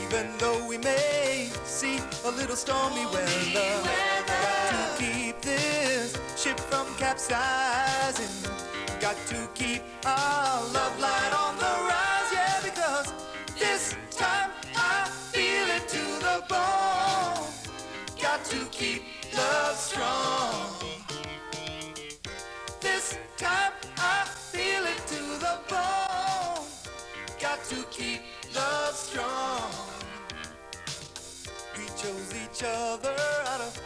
Even though we may see a little stormy weather, got to keep this ship from capsizing. Got to keep our love light on the rise, yeah, because this time I feel it to the bone. Got to keep love strong. This time I feel it to the bone. Got to keep love strong. We chose each other out of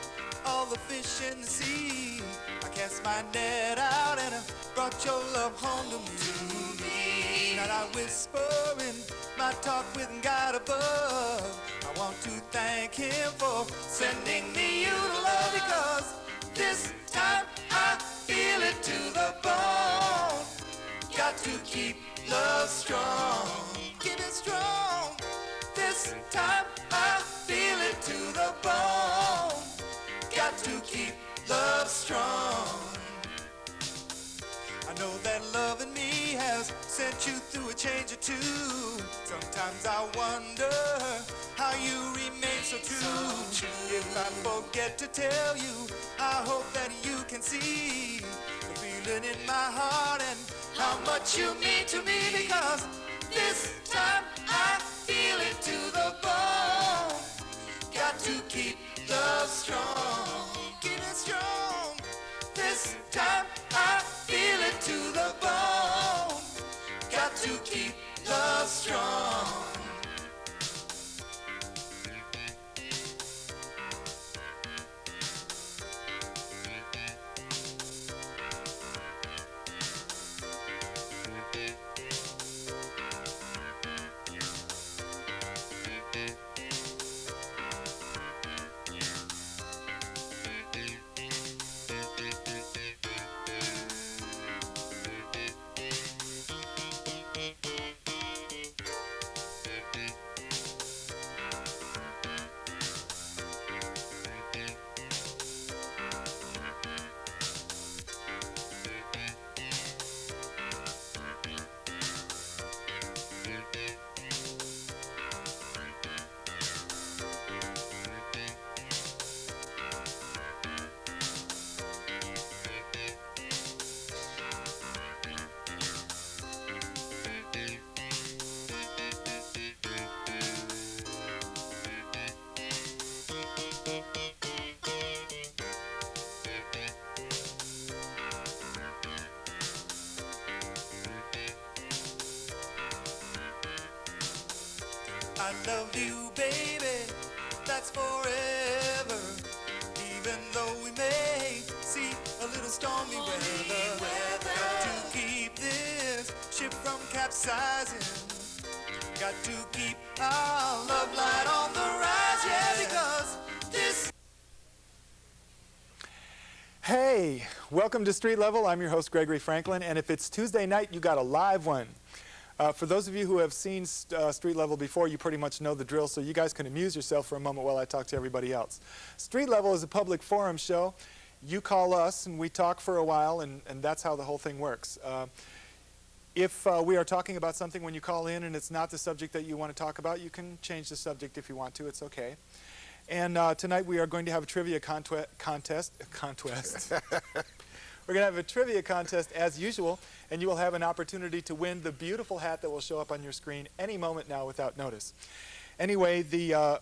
all the fish in the sea. I cast my net out and I brought your love home to me. And I whisper in my talk with God above. I want to thank him for sending me you to love, because this time I feel it to the bone. Got to keep love strong. Keep it strong. This time I feel it to the bone. Got to keep love strong. I know that loving me has sent you through a change or two. Sometimes I wonder how you remain so true. If I forget to tell you, I hope that you can see the feeling in my heart and how much you mean to me, because this time I feel it to the bone. Got to keep love strong. Keep it strong. This time I feel it to the bone. Got to keep love strong. I love you, baby, that's forever. Even though we may see a little stormy weather, got to keep this ship from capsizing. Got to keep our love light on the rise, yeah, because this... Hey, welcome to Street Level. I'm your host, Gregory Franklin, and if it's Tuesday night, you got a live one. For those of you who have seen Street Level before, you pretty much know the drill, so you guys can amuse yourself for a moment while I talk to everybody else. Street Level is a public forum show. You call us, and we talk for a while, and that's how the whole thing works. If we are talking about something when you call in and it's not the subject that you want to talk about, you can change the subject if you want to. It's okay. And tonight we are going to have a trivia contest. We're going to have a trivia contest as usual, and you will have an opportunity to win the beautiful hat that will show up on your screen any moment now without notice. Anyway,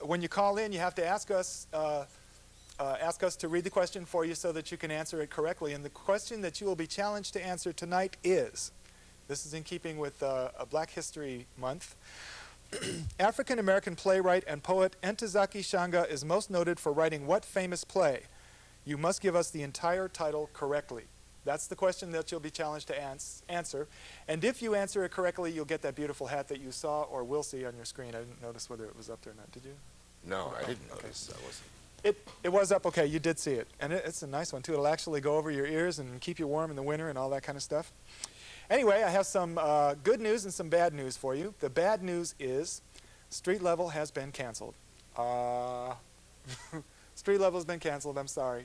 when you call in, you have to ask us to read the question for you so that you can answer it correctly. And the question that you will be challenged to answer tonight is, this is in keeping with Black History Month, African-American playwright and poet Ntozake Shange is most noted for writing what famous play? You must give us the entire title correctly. That's the question that you'll be challenged to answer. And if you answer it correctly, you'll get that beautiful hat that you saw or will see on your screen. I didn't notice whether it was up there or not. Did you? No, I didn't notice. I wasn't. It was up. Okay, you did see it. And it's a nice one, too. It'll actually go over your ears and keep you warm in the winter and all that kind of stuff. Anyway, I have some good news and some bad news for you. The bad news is Street Level has been canceled. Street Level has been canceled. I'm sorry.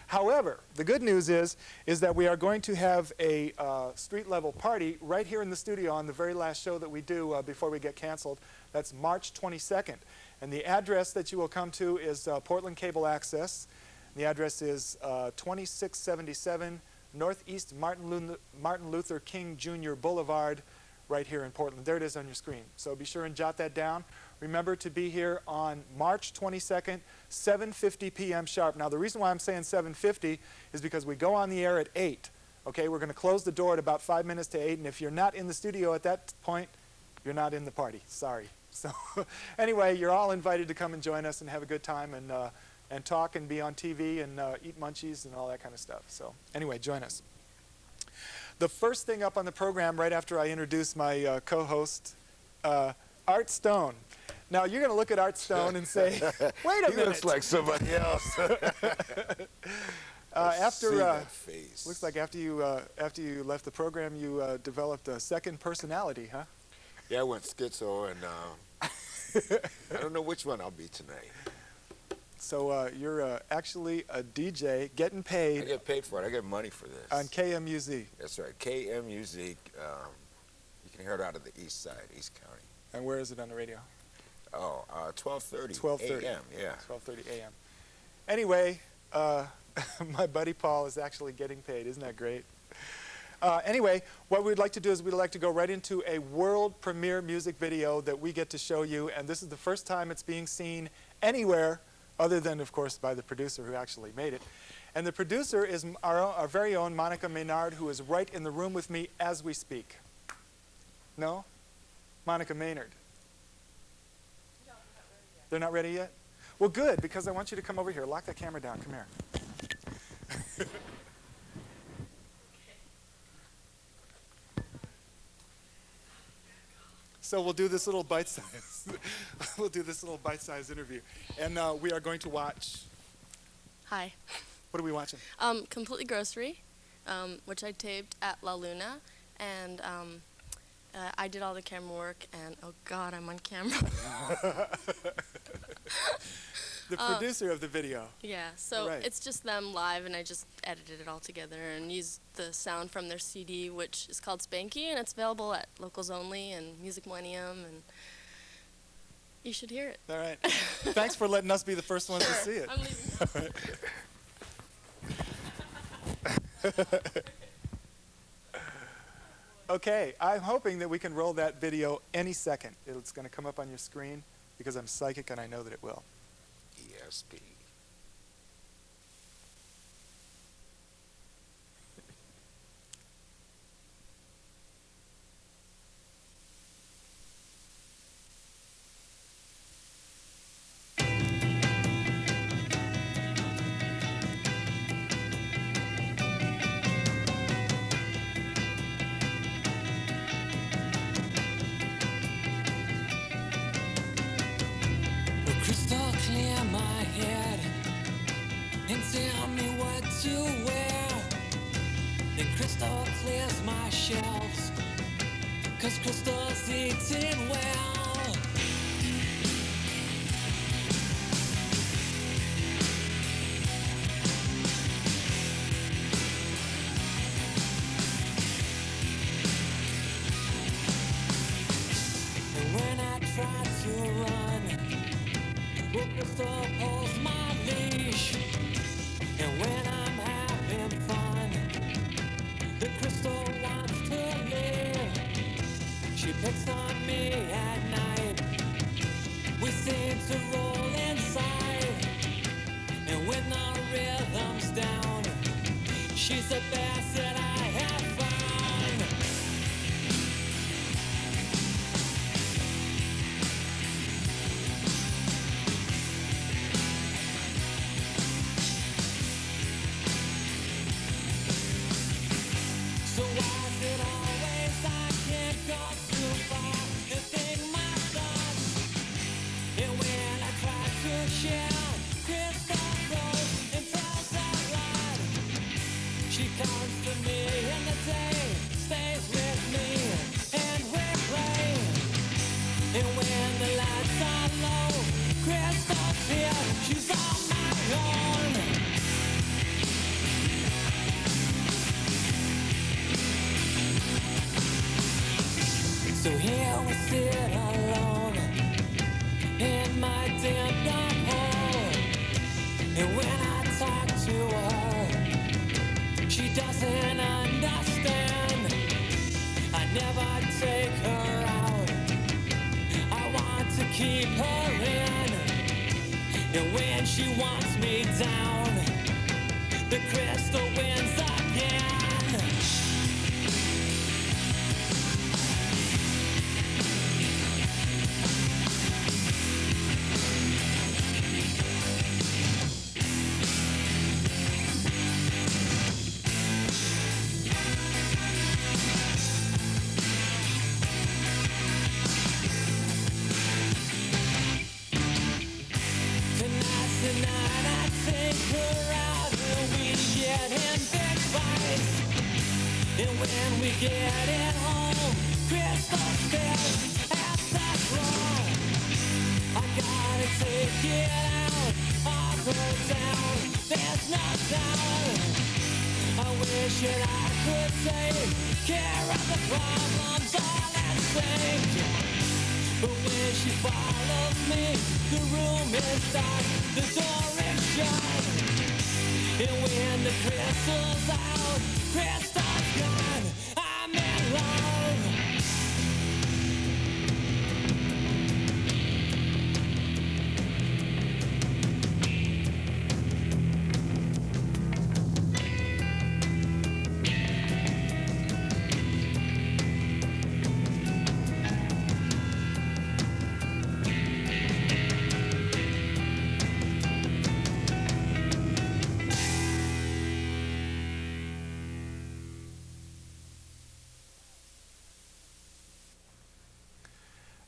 However, the good news is that we are going to have a Street Level party right here in the studio on the very last show that we do before we get canceled. That's March 22nd. And the address that you will come to is Portland Cable Access. The address is 2677 Northeast Martin Luther King Jr. Boulevard, right here in Portland. There it is on your screen. So be sure and jot that down. Remember to be here on March 22nd, 7:50 p.m. sharp. Now, the reason why I'm saying 7:50 is because we go on the air at 8. Okay, we're going to close the door at about 5 minutes to 8, and if you're not in the studio at that point, you're not in the party. Sorry. So anyway, you're all invited to come and join us and have a good time and talk and be on TV and eat munchies and all that kind of stuff. So anyway, join us. The first thing up on the program right after I introduce my co-host, Art Stone. Now, you're going to look at Art Stone and say, wait a minute. He looks like somebody else. After that face. Looks like after you left the program, you developed a second personality, huh? Yeah, I went schizo, and I don't know which one I'll be tonight. So you're actually a DJ getting paid. I get paid for it. I get money for this. On KMUZ. That's right. KMUZ. You can hear it out of the east side, East County. And where is it on the radio? Oh, 12:30 12:30 a.m. Yeah. 12:30 a.m. Anyway, my buddy Paul is actually getting paid. Isn't that great? Anyway, what we'd like to do is we'd like to go right into a world premiere music video that we get to show you, and this is the first time it's being seen anywhere other than, of course, by the producer who actually made it. And the producer is our very own Monica Maynard, who is right in the room with me as we speak. No? Monica Maynard. No, not ready yet. They're not ready yet? Well, good, because I want you to come over here. Lock that camera down. Come here. So we'll do this little bite-size. We'll do this little bite-size interview, and we are going to watch. Hi. What are we watching? Completely Grocery, which I taped at La Luna, and I did all the camera work, and oh God, I'm on camera. The producer of the video. Yeah, so Right. it's just them live, and I just edited it all together and used the sound from their CD, which is called Spanky, and it's available at Locals Only and Music Millennium, and you should hear it. All right. Thanks for letting us be the first ones to see it. I'm leaving. Okay, I'm hoping that we can roll that video any second. It's going to come up on your screen because I'm psychic and I know that it will. ESP. Crystal clear my head and tell me what to wear. Then crystal clears my shelves, 'cause crystal's eating well. And when I try to run, well, crystal pulls my leash. And when I'm having fun, the crystal wants to live. She picks on me at night. We seem to roll inside. And when the rhythm's down, she's the best that I have found. So why is it always I can't go too far and think my thoughts? And when I try to share, crystal goes and tells a lie. She comes to me in the day, stays with me, and we play. And when the lights are low, crystal's here, she's on my own. So here we sit alone, keep her in. And when she wants me down, the crystal wins again. Tonight I take her out and we get in big fights. And when we get it home, Crystal stares at the floor. I gotta take it out, I'll go down, there's no doubt. I wish that I could take care of the problems all at stake. But when she follows me, the room is dark, the door is shut. And when the crystal's out, crystal's gone, I'm in love.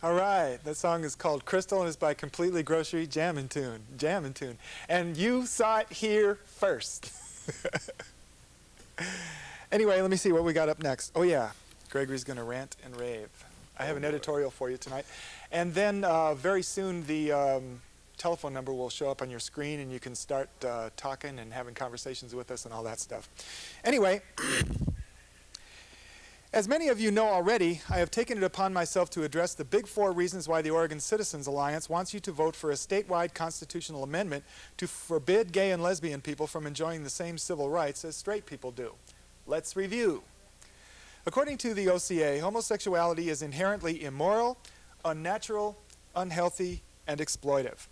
All right, that song is called Crystal and is by Completely Grocery Jammin' Tune. Jammin' Tune. And you saw it here first. Anyway, let me see what we got up next. Oh yeah, Gregory's going to rant and rave. I have an editorial for you tonight. And then very soon the telephone number will show up on your screen and you can start talking and having conversations with us and all that stuff. Anyway, as many of you know already, I have taken it upon myself to address the big 4 reasons why the Oregon Citizens Alliance wants you to vote for a statewide constitutional amendment to forbid gay and lesbian people from enjoying the same civil rights as straight people do. Let's review. According to the OCA, homosexuality is inherently immoral, unnatural, unhealthy, and exploitive.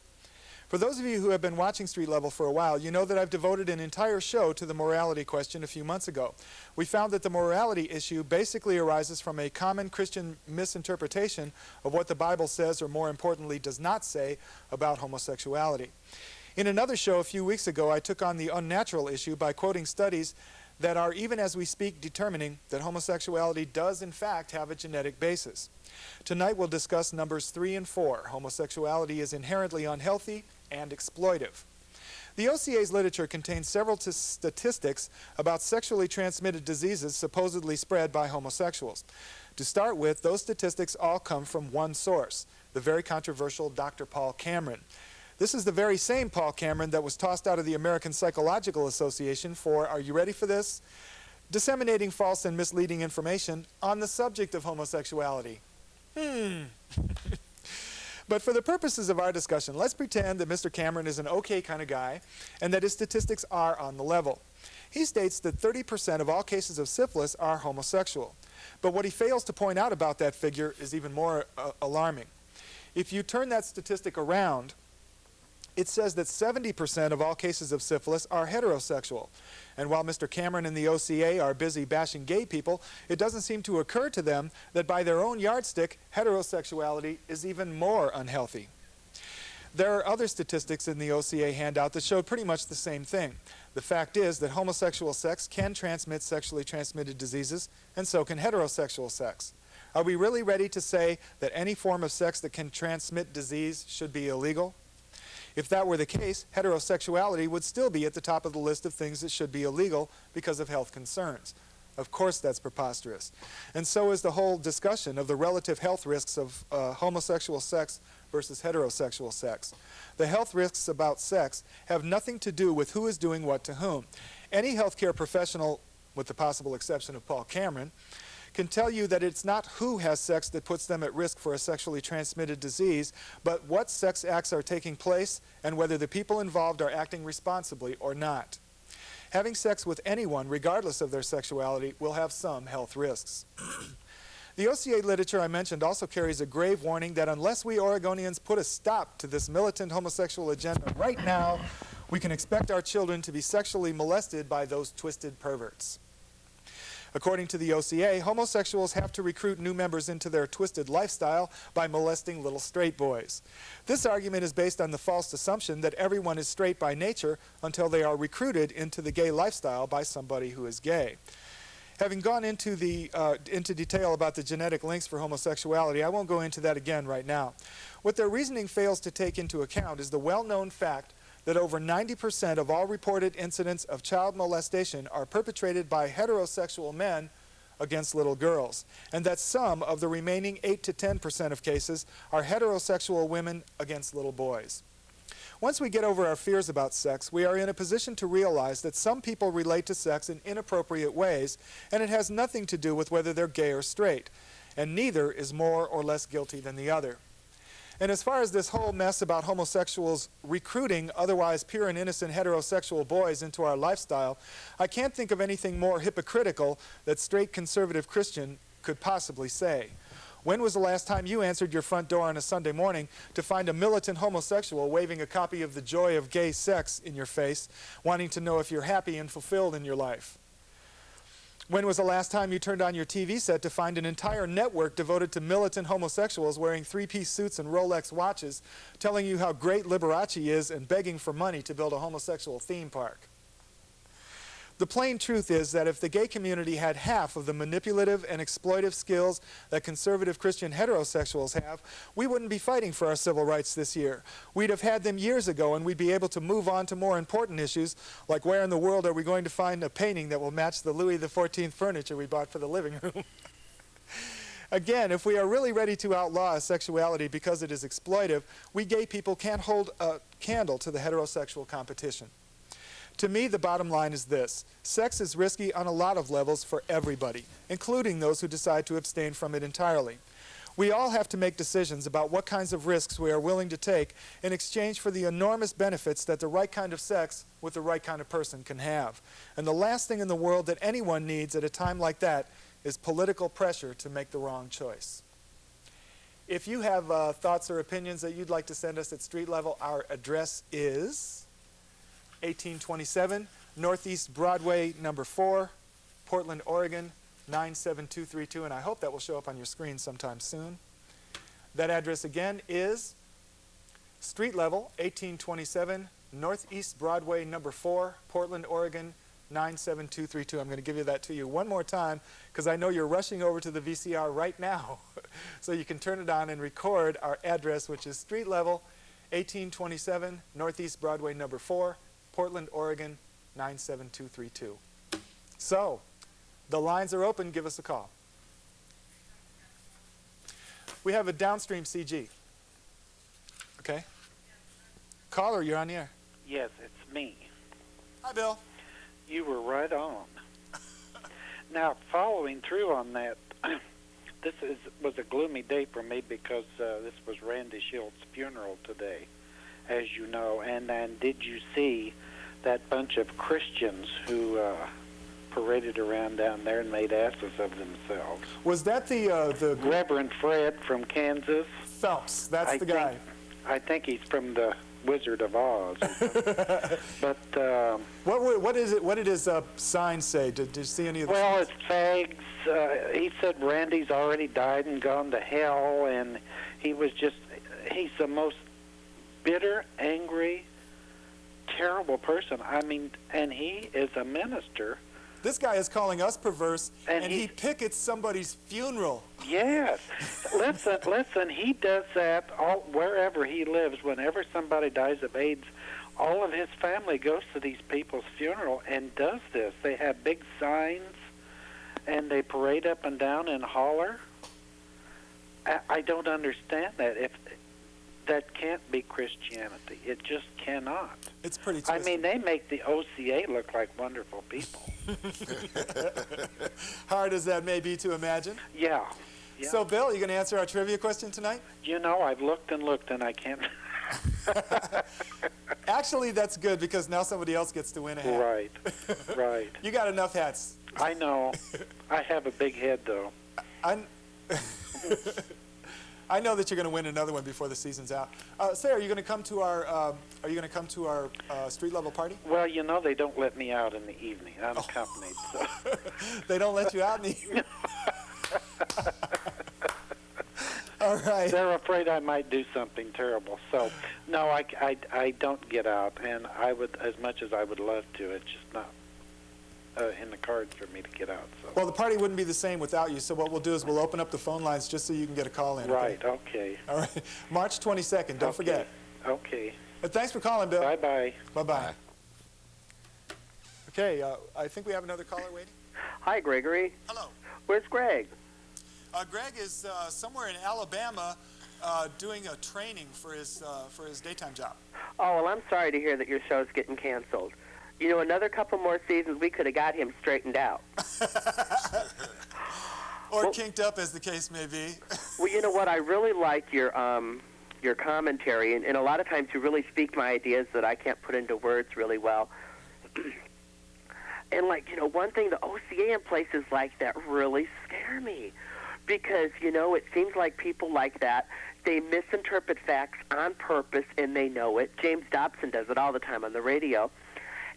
For those of you who have been watching Street Level for a while, you know that I've devoted an entire show to the morality question a few months ago. We found that the morality issue basically arises from a common Christian misinterpretation of what the Bible says, or more importantly, does not say about homosexuality. In another show a few weeks ago, I took on the unnatural issue by quoting studies that are, even as we speak, determining that homosexuality does in fact have a genetic basis. Tonight we'll discuss numbers 3 and 4. Homosexuality is inherently unhealthy and exploitive. The OCA's literature contains several statistics about sexually transmitted diseases supposedly spread by homosexuals. To start with, those statistics all come from one source, the very controversial Dr. Paul Cameron. This is the very same Paul Cameron that was tossed out of the American Psychological Association for, are you ready for this? Disseminating false and misleading information on the subject of homosexuality. But for the purposes of our discussion, let's pretend that Mr. Cameron is an okay kind of guy and that his statistics are on the level. He states that 30% of all cases of syphilis are homosexual. But what he fails to point out about that figure is even more alarming. If you turn that statistic around, it says that 70% of all cases of syphilis are heterosexual. And while Mr. Cameron and the OCA are busy bashing gay people, it doesn't seem to occur to them that by their own yardstick, heterosexuality is even more unhealthy. There are other statistics in the OCA handout that show pretty much the same thing. The fact is that homosexual sex can transmit sexually transmitted diseases, and so can heterosexual sex. Are we really ready to say that any form of sex that can transmit disease should be illegal? If that were the case, heterosexuality would still be at the top of the list of things that should be illegal because of health concerns. Of course that's preposterous. And so is the whole discussion of the relative health risks of homosexual sex versus heterosexual sex. The health risks about sex have nothing to do with who is doing what to whom. Any healthcare professional, with the possible exception of Paul Cameron, can tell you that it's not who has sex that puts them at risk for a sexually transmitted disease, but what sex acts are taking place and whether the people involved are acting responsibly or not. Having sex with anyone, regardless of their sexuality, will have some health risks. The OCA literature I mentioned also carries a grave warning that unless we Oregonians put a stop to this militant homosexual agenda right now, we can expect our children to be sexually molested by those twisted perverts. According to the OCA, homosexuals have to recruit new members into their twisted lifestyle by molesting little straight boys. This argument is based on the false assumption that everyone is straight by nature until they are recruited into the gay lifestyle by somebody who is gay. Having gone into detail about the genetic links for homosexuality, I won't go into that again right now. What their reasoning fails to take into account is the well-known fact that over 90% of all reported incidents of child molestation are perpetrated by heterosexual men against little girls, and that some of the remaining 8 to 10% of cases are heterosexual women against little boys. Once we get over our fears about sex, we are in a position to realize that some people relate to sex in inappropriate ways, and it has nothing to do with whether they're gay or straight, and neither is more or less guilty than the other. And as far as this whole mess about homosexuals recruiting otherwise pure and innocent heterosexual boys into our lifestyle, I can't think of anything more hypocritical that straight conservative Christian could possibly say. When was the last time you answered your front door on a Sunday morning to find a militant homosexual waving a copy of The Joy of Gay Sex in your face, wanting to know if you're happy and fulfilled in your life? When was the last time you turned on your TV set to find an entire network devoted to militant homosexuals wearing three-piece suits and Rolex watches, telling you how great Liberace is and begging for money to build a homosexual theme park? The plain truth is that if the gay community had half of the manipulative and exploitive skills that conservative Christian heterosexuals have, we wouldn't be fighting for our civil rights this year. We'd have had them years ago, and we'd be able to move on to more important issues, like where in the world are we going to find a painting that will match the Louis XIV furniture we bought for the living room? Again, if we are really ready to outlaw sexuality because it is exploitive, we gay people can't hold a candle to the heterosexual competition. To me, the bottom line is this: sex is risky on a lot of levels for everybody, including those who decide to abstain from it entirely. We all have to make decisions about what kinds of risks we are willing to take in exchange for the enormous benefits that the right kind of sex with the right kind of person can have. And the last thing in the world that anyone needs at a time like that is political pressure to make the wrong choice. If you have thoughts or opinions that you'd like to send us at street level, our address is 1827 Northeast Broadway, number 4, Portland, Oregon, 97232, and I hope that will show up on your screen sometime soon. That address again is street level, 1827 Northeast Broadway, number 4, Portland, Oregon, 97232. I'm going to give you that to you one more time because I know you're rushing over to the VCR right now so you can turn it on and record our address, which is street level, 1827 Northeast Broadway, number 4, Portland, Oregon, 97232. So, the lines are open. Give us a call. We have a downstream CG. Okay? Caller, you're on the air. Yes, it's me. Hi, Bill. You were right on. Now, following through on that, this was a gloomy day for me because this was Randy Shilt's funeral today, as you know. And did you see that bunch of Christians who paraded around down there and made asses of themselves? Was that the Reverend Fred from Kansas? Phelps? That's the guy. I think he's from the Wizard of Oz. But what is it? What did his sign say? Did you see any of the? Well, it's fags. He said Randy's already died and gone to hell, and he's the most bitter, angry, terrible person. I mean, and he is a minister. This guy is calling us perverse, and he pickets somebody's funeral. Yes. Listen, he does that wherever he lives. Whenever somebody dies of AIDS, all of his family goes to these people's funeral and does this. They have big signs, and they parade up and down and holler. I don't understand that. That can't be Christianity. It just cannot. It's pretty twisted. I mean, they make the OCA look like wonderful people. Hard as that may be to imagine. Yeah. So, Bill, you going to answer our trivia question tonight? You know, I've looked and looked, and I can't. Actually, that's good because now somebody else gets to win a hat. Right. You got enough hats. I know. I have a big head, though. I know that you're going to win another one before the season's out. Say, are you going to come to our street level party? Well, you know they don't let me out in the evening. I'm accompanied. So. They don't let you out in the evening. All right. They're afraid I might do something terrible. So, no, I don't get out, and I would, as much as I would love to, it's just not in the cards for me to get out. So. Well, the party wouldn't be the same without you, so what we'll do is we'll open up the phone lines just so you can get a call in. Right, okay. All right. March 22nd, don't forget. Okay. Thanks for calling, Bill. Bye-bye. Bye-bye. Okay, I think we have another caller waiting. Hi, Gregory. Hello. Where's Greg? Greg is somewhere in Alabama doing a training for his daytime job. Oh, well, I'm sorry to hear that your show's getting canceled. You know, another couple more seasons, we could have got him straightened out. Or kinked up, as the case may be. Well, you know what? I really like your commentary, and a lot of times you really speak my ideas that I can't put into words really well. And, like, you know, one thing, the OCA and places like that really scare me. Because, you know, it seems like people like that, they misinterpret facts on purpose, and they know it. James Dobson does it all the time on the radio.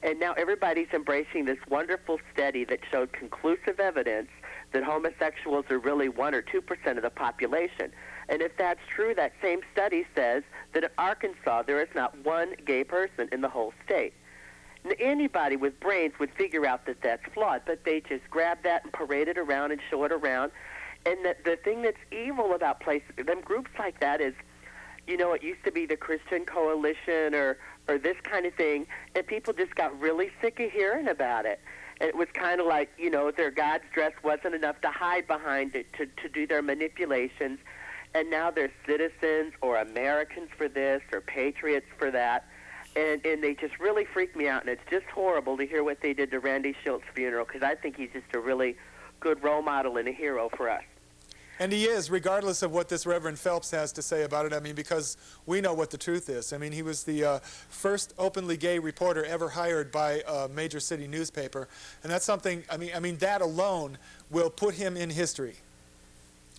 And now everybody's embracing this wonderful study that showed conclusive evidence that homosexuals are really 1 or 2% of the population. And if that's true, that same study says that in Arkansas there is not one gay person in the whole state. Now, anybody with brains would figure out that that's flawed, but they just grab that and parade it around and show it around. And the thing that's evil about them groups like that is, you know, it used to be the Christian Coalition or this kind of thing, and people just got really sick of hearing about it. And it was kind of like, you know, their God's dress wasn't enough to hide behind it to do their manipulations, and now they're citizens or Americans for this or patriots for that. And they just really freak me out, and it's just horrible to hear what they did to Randy Schultz's funeral, because I think he's just a really good role model and a hero for us. And he is, regardless of what this Reverend Phelps has to say about it. I mean, because we know what the truth is. I mean, he was the first openly gay reporter ever hired by a major city newspaper. And that's something, I mean, that alone will put him in history,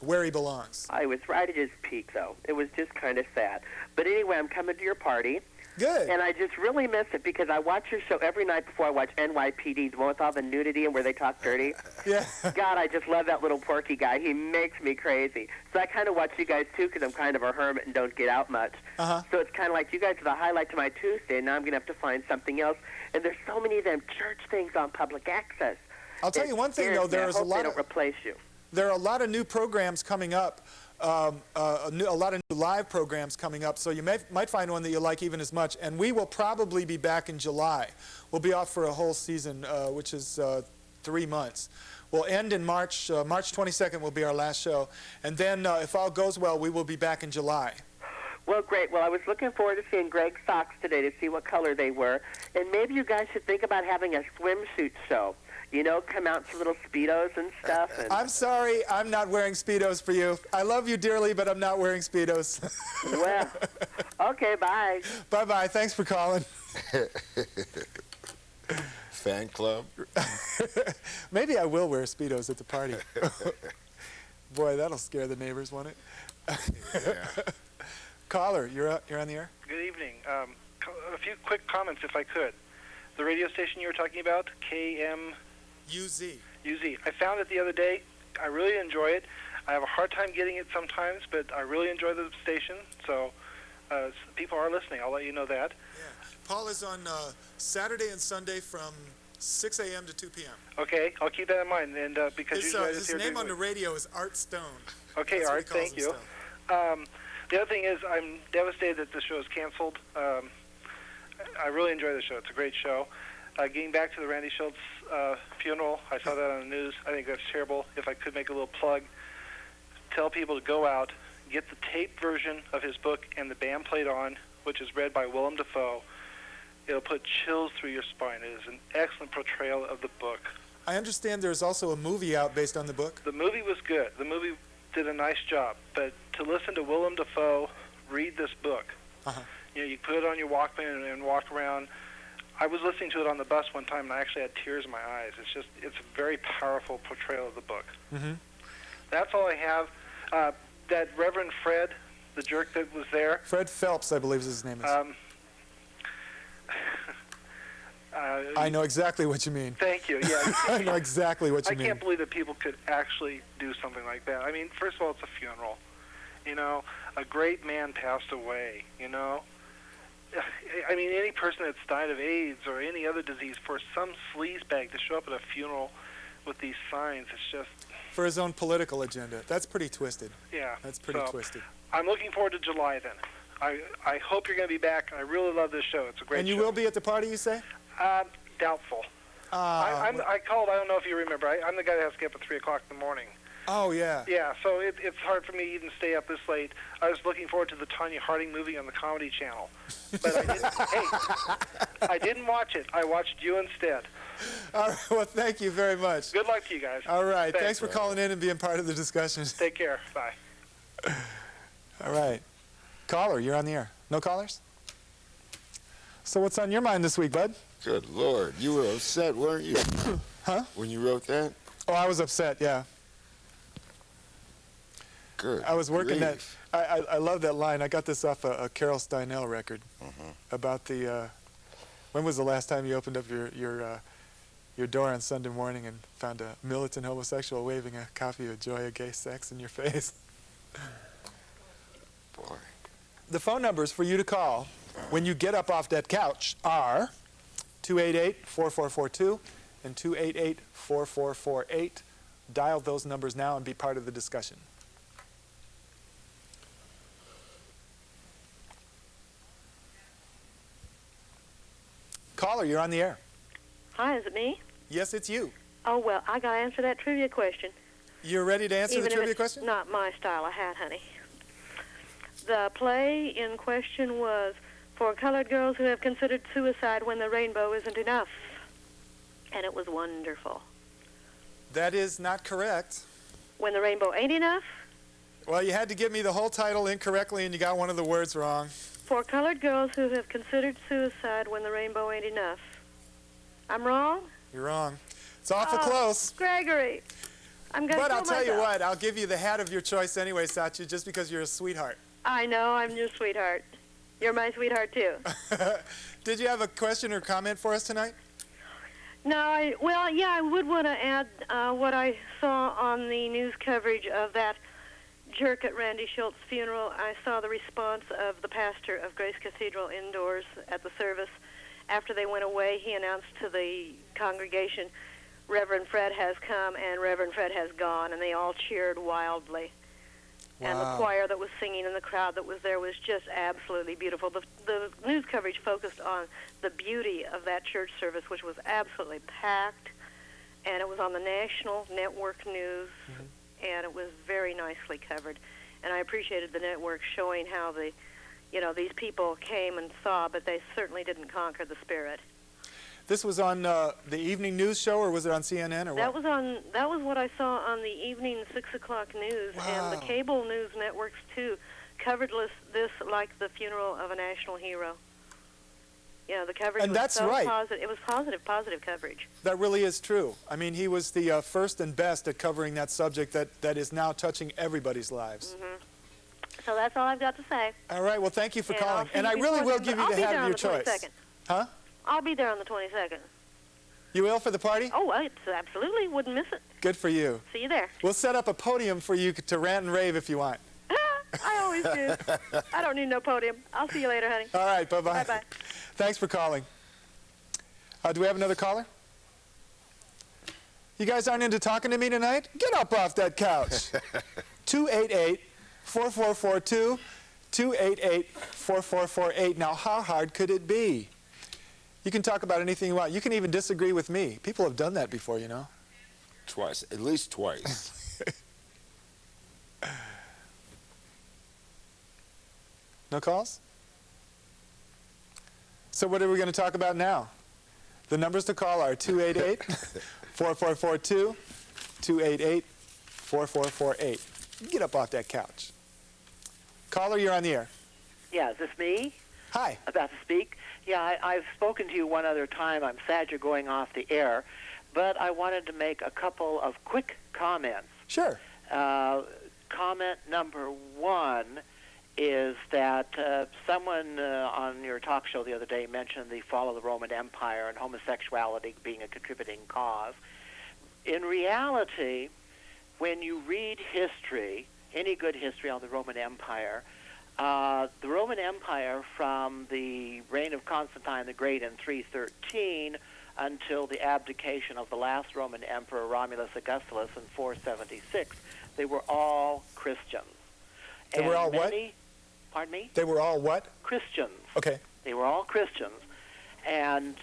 where he belongs. I was right at his peak, though. It was just kind of sad. But anyway, I'm coming to your party. Good. And I just really miss it because I watch your show every night before I watch NYPD, the one with all the nudity and where they talk dirty. Yeah. God, I just love that little Porky guy. He makes me crazy. So I kind of watch you guys, too, because I'm kind of a hermit and don't get out much. Uh-huh. So it's kind of like you guys are the highlight to my Tuesday, and now I'm going to have to find something else. And there's so many of them church things on public access. I'll tell you one thing, though. They don't replace you. There are a lot of new programs coming up. A lot of new live programs coming up, so you might find one that you like even as much. And we will probably be back in July. We'll be off for a whole season, which is 3 months. We'll end in March. March 22nd will be our last show. And then, if all goes well, we will be back in July. Well, great. Well, I was looking forward to seeing Greg's socks today to see what color they were. And maybe you guys should think about having a swimsuit show. You know, come out in little Speedos and stuff. And I'm sorry, I'm not wearing Speedos for you. I love you dearly, but I'm not wearing Speedos. Well, okay, bye. Bye-bye. Thanks for calling. Fan club? Maybe I will wear Speedos at the party. Boy, that'll scare the neighbors, won't it? Yeah. Caller, you're on the air. Good evening. A few quick comments, if I could. The radio station you were talking about, KMUZ. I found it the other day. I really enjoy it. I have a hard time getting it sometimes, but I really enjoy the station. So people are listening. I'll let you know that. Yeah. Paul is on Saturday and Sunday from 6 a.m. to 2 p.m. Okay, I'll keep that in mind. And because his name on the radio is Art Stone. Okay, That's Art, thank you. The other thing is I'm devastated that the show is canceled. I really enjoy the show. It's a great show. Getting back to the Randy Schultz funeral, I saw that on the news. I think that's terrible. If I could make a little plug, tell people to go out, get the tape version of his book and the band played on, which is read by Willem Dafoe. It'll put chills through your spine. It is an excellent portrayal of the book. I understand there's also a movie out based on the book. The movie was good. The movie did a nice job. But to listen to Willem Dafoe read this book, you know, you put it on your Walkman and walk around. I was listening to it on the bus one time, and I actually had tears in my eyes. It's a very powerful portrayal of the book. Mm-hmm. That's all I have. That Reverend Fred, the jerk that was there. Fred Phelps, I believe his name is. I know exactly what you mean. Thank you. Yeah. I know exactly what you I mean. can't believe that people could actually do something like that. I mean, first of all, it's a funeral. You know, a great man passed away, you know. I mean, any person that's died of AIDS or any other disease, for some sleazebag to show up at a funeral with these signs, it's just... For his own political agenda. That's pretty twisted. Yeah. That's pretty twisted. I'm looking forward to July then. I hope you're going to be back. I really love this show. It's a great show. And you will be at the party, you say? Doubtful. I called, I don't know if you remember. I'm the guy that has to get up at 3 o'clock in the morning. Oh, yeah. Yeah, so it's hard for me to even stay up this late. I was looking forward to the Tanya Harding movie on the Comedy Channel. But I didn't watch it. I watched you instead. All right, well, thank you very much. Good luck to you guys. All right, thanks for calling in and being part of the discussion. Take care. Bye. All right. Caller, you're on the air. No callers? So what's on your mind this week, bud? Good Lord. You were upset, weren't you? Huh? When you wrote that? Oh, I was upset, yeah. Good. I was working grief. that. I love that line. I got this off a Carol Steinell record about the. When was the last time you opened up your door on Sunday morning and found a militant homosexual waving a copy of Joy of Gay Sex in your face? Boy. The phone numbers for you to call when you get up off that couch are 288-4442 and 288-4448. Dial those numbers now and be part of the discussion. Caller, you're on the air. Hi, is it me? Yes, it's you. Oh, well, I got to answer that trivia question. You're ready to answer Even the trivia if it's question? not my style of hat, honey. The play in question was for colored girls who have considered suicide when the rainbow isn't enough. And it was wonderful. That is not correct. When the rainbow ain't enough? Well, you had to give me the whole title incorrectly, and you got one of the words wrong. For colored girls who have considered suicide when the rainbow ain't enough. I'm wrong? You're wrong. It's awful close. Gregory, I'm going to But kill I'll tell you myself. what, I'll give you the hat of your choice anyway, Sachi, just because you're a sweetheart. I know, I'm your sweetheart. You're my sweetheart, too. Did you have a question or comment for us tonight? No, I would want to add what I saw on the news coverage of that jerk at Randy Schultz's funeral. I saw the response of the pastor of Grace Cathedral indoors at the service. After they went away, he announced to the congregation, Reverend Fred has come and Reverend Fred has gone, and they all cheered wildly. Wow. And the choir that was singing and the crowd that was there was just absolutely beautiful. The news coverage focused on the beauty of that church service, which was absolutely packed, and it was on the national network news, and it was very nicely covered. And I appreciated the network showing how these people came and saw, but they certainly didn't conquer the spirit. This was on the evening news show, or was it on CNN, or what? That was what I saw on the evening 6 o'clock news, and the cable news networks too covered this like the funeral of a national hero. Yeah, the coverage And was that's so right. positive. It was positive coverage. That really is true. I mean, he was the first and best at covering that subject that is now touching everybody's lives. So that's all I've got to say. All right, well, thank you for And calling. I'll see And I you really before will then, give but you I'll the be hat there of on your the choice. 22nd. Huh? I'll be there on the 22nd. You will for the party? Oh, absolutely. Wouldn't miss it. Good for you. See you there. We'll set up a podium for you to rant and rave if you want. I always do. I don't need no podium. I'll see you later, honey. All right, bye-bye. Bye-bye. Thanks for calling. Do we have another caller? You guys aren't into talking to me tonight? Get up off that couch. 288-4442, 288-4448. Now, how hard could it be? You can talk about anything you want. You can even disagree with me. People have done that before, you know. Twice. At least twice. No calls? So what are we going to talk about now? The numbers to call are 288-4442, 288-4448. Get up off that couch. Caller, you're on the air. Yeah, is this me? Hi. About to speak? Yeah, I've spoken to you one other time. I'm sad you're going off the air, but I wanted to make a couple of quick comments. Sure. comment number one is that someone on your talk show the other day mentioned the fall of the Roman Empire and homosexuality being a contributing cause. In reality, when you read history, any good history on the Roman Empire from the reign of Constantine the Great in 313 until the abdication of the last Roman emperor, Romulus Augustulus, in 476, they were all Christians. They were all what? Pardon me? They were all what? Christians. Okay. They were all Christians. And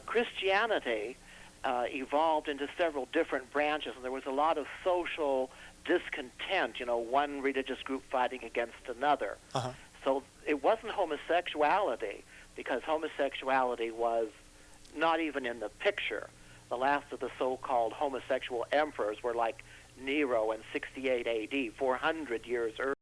Christianity evolved into several different branches, and there was a lot of social discontent, one religious group fighting against another. Uh-huh. So it wasn't homosexuality, because homosexuality was not even in the picture. The last of the so-called homosexual emperors were like Nero in 68 AD, 400 years earlier.